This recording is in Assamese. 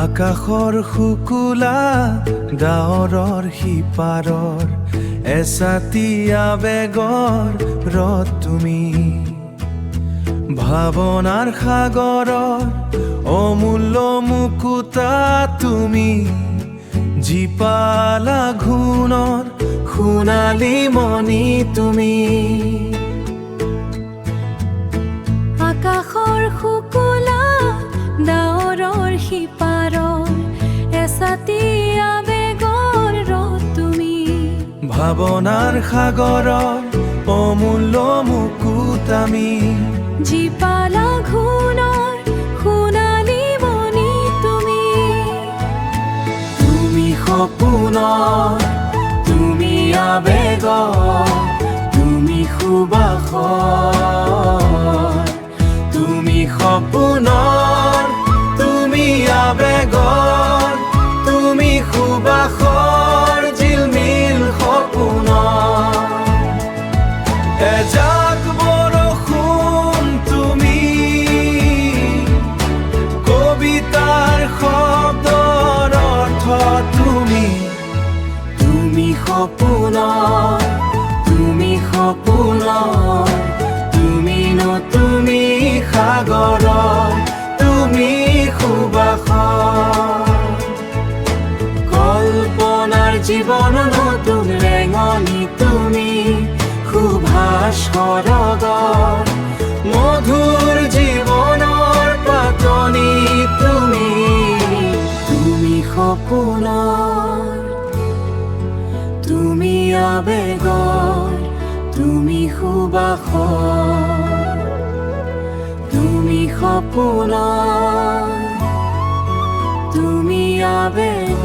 আকাশৰ শুকুলা ডাৱৰৰ সিপাৰৰ এছাতি আবেগৰ ৰথ তুমি, ভাৱনাৰ সাগৰৰ অমূল্য মুকুতা তুমি, জীপালা ঘূণৰ সোণালী মণি তুমি। আকাশৰ শুকুলা ডাৱৰৰ সিপাৰৰ এছাতি আবেগৰ ৰথ তুমি, ভাৱনাৰ সাগৰৰ অমূল্য মুকুত আমি, জীপালা ঘূণৰ সোণালী মণি তুমি। তুমি সপোনৰ, তুমি আবেগৰ, তুমি সুবাসৰ, তুমি সপোনৰ, তুমি আবেগৰ, তুমি সুবাসৰ, জিলমিল সপোনৰ। এজাক বৰষুণ তুমি, কবিতাৰ শব্দৰ অৰ্থ তুমি, তুমি সপোনৰ, তুমি সপোনৰ, তুমি তুমি সাগৰৰ, তুমি সুবাসৰ। কল্পনাৰ জীৱন নতুন ৰেঙনি তুমি, সুভাষ সৰগৰ মধুৰ জীৱনৰ পাতনি তুমি, তুমি সপোনৰ, তুমি আবেগৰ, তুমি সুবাসৰ, তুমি সপোনৰ, তুমি আবেগৰ।